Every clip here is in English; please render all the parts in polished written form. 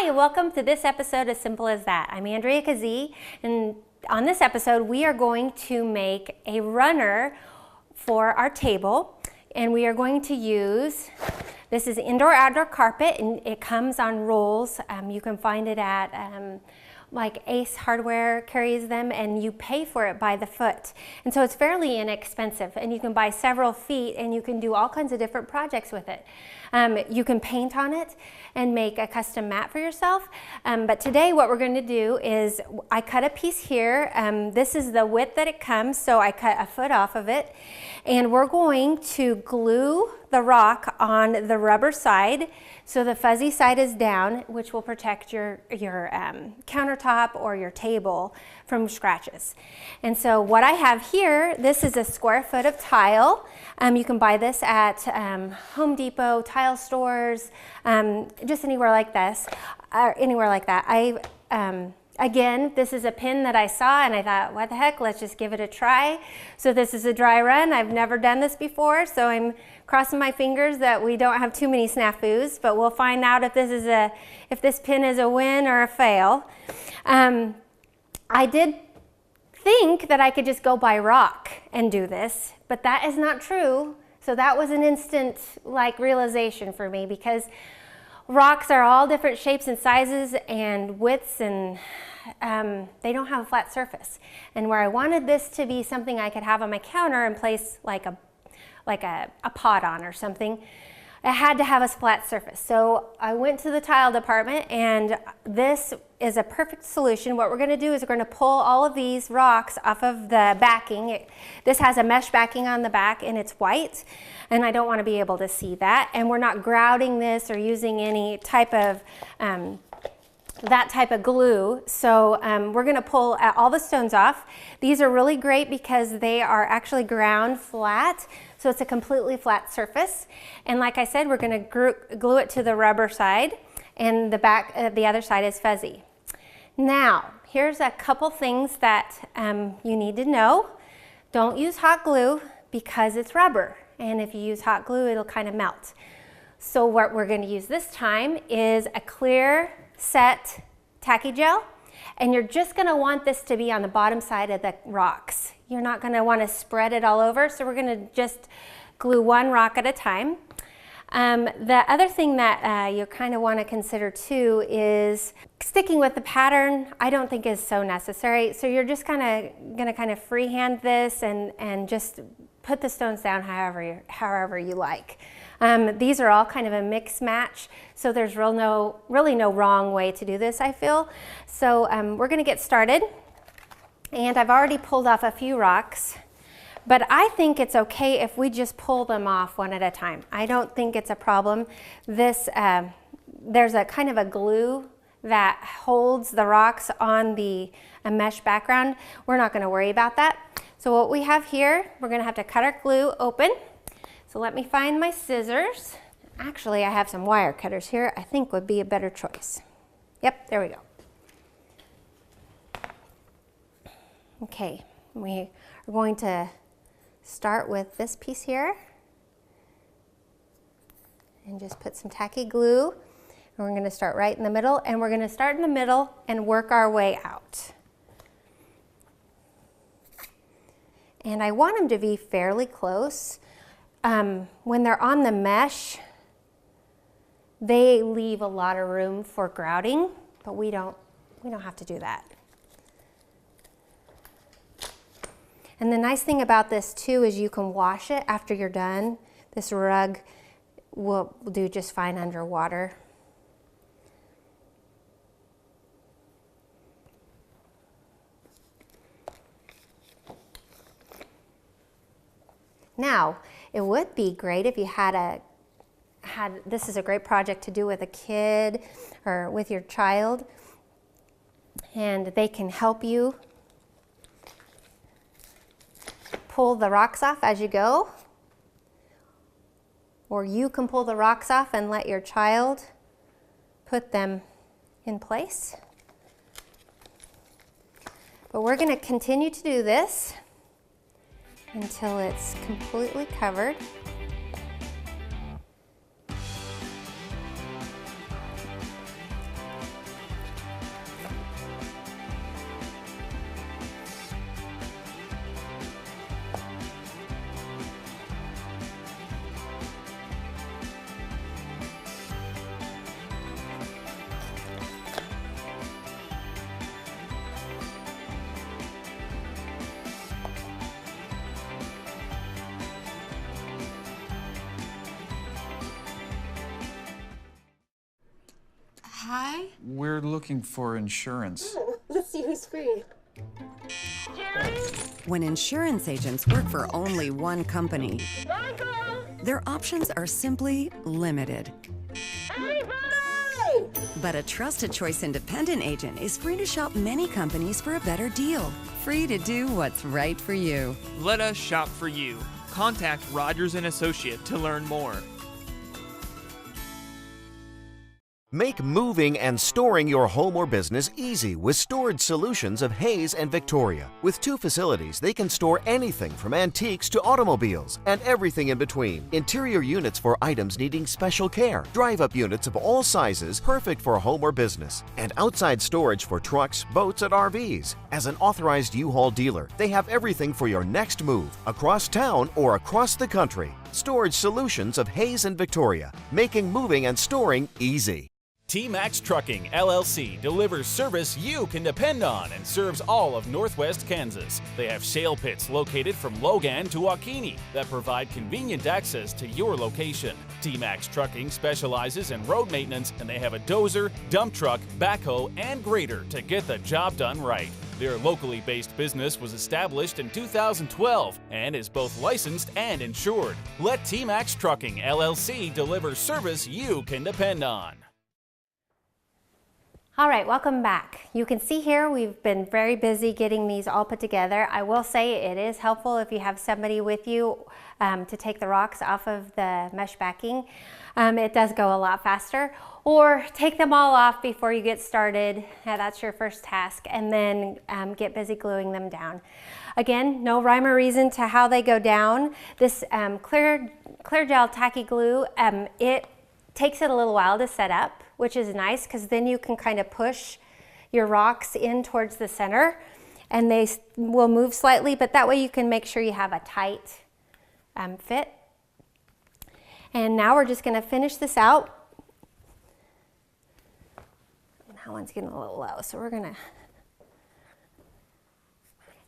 Hi, welcome to this episode of Simple as That. I'm Andrea Keesee, and on this episode we are going to make a runner for our table, and we are going to use, this is indoor-outdoor carpet, and it comes on rolls. You can find it at like Ace Hardware carries them, and you pay for it by the foot. And so it's fairly inexpensive, and you can buy several feet and you can do all kinds of different projects with it. You can paint on it and make a custom mat for yourself. But today what we're going to do is I cut a piece here. This is the width that it comes, so I cut a foot off of it. And we're going to glue the rock on the rubber side so the fuzzy side is down, which will protect your countertop or your table from scratches. And so what I have here, this is a square foot of tile. You can buy this at Home Depot, tile stores, just anywhere like this, anywhere like that. Again, this is a pin that I saw and I thought, what the heck, let's just give it a try. So this is a dry run. I've never done this before, so I'm crossing my fingers that we don't have too many snafus, but we'll find out if this pin is a win or a fail. I did think that I could just go by rock and do this, but that is not true. So that was an instant realization for me, because rocks are all different shapes and sizes and widths, and they don't have a flat surface. And where I wanted this to be something I could have on my counter and place like a pot on or something, it had to have a flat surface. So I went to the tile department, and this is a perfect solution. What we're going to do is we're going to pull all of these rocks off of the backing. This has a mesh backing on the back and it's white, and I don't want to be able to see that. And we're not grouting this or using any type of that type of glue. So we're going to pull all the stones off. These are really great because they are actually ground flat, so it's a completely flat surface. And like I said, we're going to glue it to the rubber side, and the other side is fuzzy. Now, here's a couple things that you need to know. Don't use hot glue because it's rubber, and if you use hot glue, it'll kind of melt. So what we're going to use this time is a clear set tacky gel, and you're just going to want this to be on the bottom side of the rocks. You're not going to want to spread it all over, so we're going to just glue one rock at a time. The other thing that you kind of want to consider too is sticking with the pattern. I don't think is so necessary, so you're just going to freehand this and just put the stones down however you like. These are all kind of a mix match, so there's really no wrong way to do this, I feel. So we're going to get started, and I've already pulled off a few rocks, but I think it's okay if we just pull them off one at a time. I don't think it's a problem. There's a kind of a glue that holds the rocks on a mesh background. We're not going to worry about that. So what we have here, we're going to have to cut our glue open. So let me find my scissors. Actually, I have some wire cutters here I think would be a better choice. Yep, there we go. Okay, we are going to start with this piece here and just put some tacky glue. And we're going to start right in the middle, and we're going to start in the middle and work our way out. And I want them to be fairly close. When they're on the mesh, they leave a lot of room for grouting, but we don't have to do that. And the nice thing about this too is you can wash it after you're done. This rug will do just fine underwater. Now, it would be great if you this is a great project to do with a kid or with your child, and they can help you pull the rocks off as you go, or you can pull the rocks off and let your child put them in place. But we're going to continue to do this until it's completely covered. Hi. We're looking for insurance. Oh, let's see who's free. When insurance agents work for only one company, their options are simply limited. But a Trusted Choice independent agent is free to shop many companies for a better deal. Free to do what's right for you. Let us shop for you. Contact Rogers & Associate to learn more. Make moving and storing your home or business easy with storage solutions of Hayes and Victoria. With 2 facilities, they can store anything from antiques to automobiles and everything in between. Interior units for items needing special care. Drive-up units of all sizes, perfect for home or business. And outside storage for trucks, boats, and RVs. As an authorized U-Haul dealer, they have everything for your next move, across town or across the country. Storage solutions of Hayes and Victoria, making moving and storing easy. T-Max Trucking, LLC delivers service you can depend on and serves all of Northwest Kansas. They have sale pits located from Logan to Waukene that provide convenient access to your location. T-Max Trucking specializes in road maintenance, and they have a dozer, dump truck, backhoe, and grader to get the job done right. Their locally based business was established in 2012 and is both licensed and insured. Let T-Max Trucking, LLC deliver service you can depend on. All right, welcome back. You can see here we've been very busy getting these all put together. I will say it is helpful if you have somebody with you to take the rocks off of the mesh backing. It does go a lot faster. Or take them all off before you get started. That's your first task, and then get busy gluing them down. Again, no rhyme or reason to how they go down. This clear gel tacky glue, it takes it a little while to set up, which is nice because then you can kind of push your rocks in towards the center and they will move slightly, but that way you can make sure you have a tight fit. And now we're just going to finish this out. That one's getting a little low, so we're going to...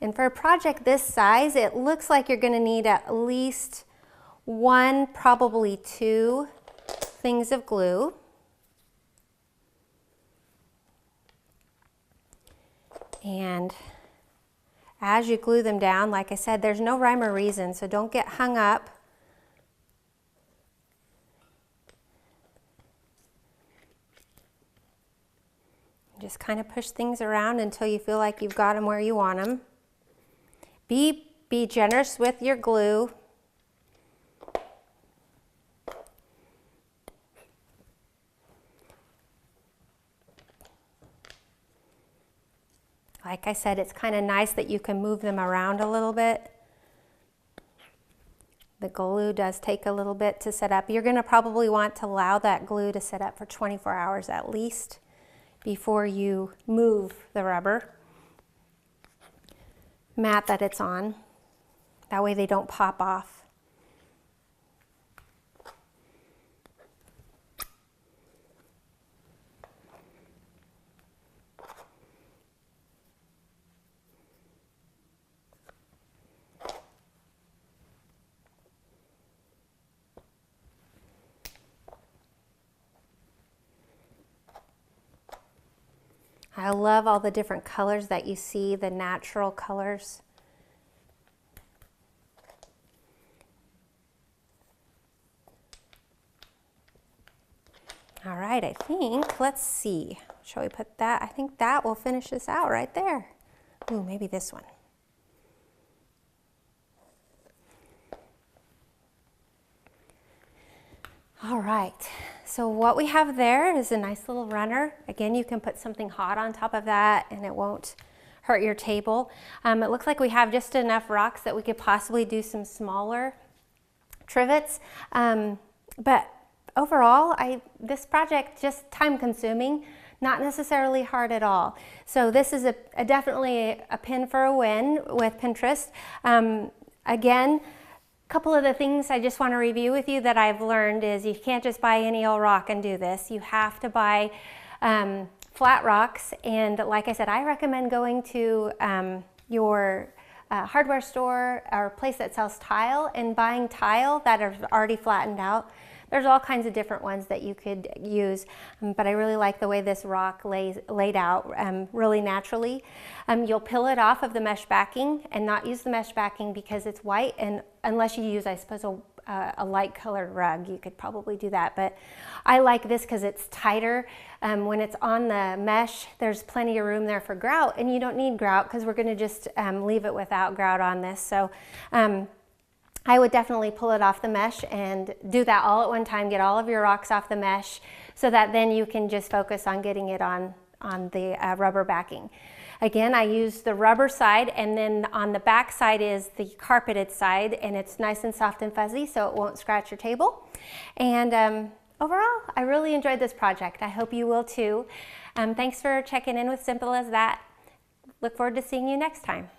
And for a project this size, it looks like you're going to need at least 1, probably 2 things of glue. And as you glue them down, like I said, there's no rhyme or reason, so don't get hung up. Just kind of push things around until you feel like you've got them where you want them. Be generous with your glue. Like I said, it's kind of nice that you can move them around a little bit. The glue does take a little bit to set up. You're going to probably want to allow that glue to set up for 24 hours at least before you move the rubber mat that it's on. That way they don't pop off. I love all the different colors that you see, the natural colors. All right, I think, let's see. Shall we put that? I think that will finish this out right there. Ooh, maybe this one. All right, so what we have there is a nice little runner. Again, you can put something hot on top of that and it won't hurt your table. It looks like we have just enough rocks that we could possibly do some smaller trivets. But overall, this project just time consuming, not necessarily hard at all. So this is definitely a pin for a win with Pinterest. Again, a couple of the things I just want to review with you that I've learned is you can't just buy any old rock and do this. You have to buy flat rocks, and like I said, I recommend going to your hardware store or place that sells tile and buying tile that are already flattened out. There's all kinds of different ones that you could use, but I really like the way this rock laid out really naturally. You'll peel it off of the mesh backing and not use the mesh backing because it's white, and unless you use, I suppose, a light colored rug, you could probably do that, but I like this because it's tighter. When it's on the mesh, there's plenty of room there for grout, and you don't need grout because we're going to just leave it without grout on this. So I would definitely pull it off the mesh and do that all at one time, get all of your rocks off the mesh so that then you can just focus on getting it on the rubber backing. Again, I use the rubber side, and then on the back side is the carpeted side, and it's nice and soft and fuzzy so it won't scratch your table. And overall, I really enjoyed this project. I hope you will too. Thanks for checking in with Simple as That. Look forward to seeing you next time.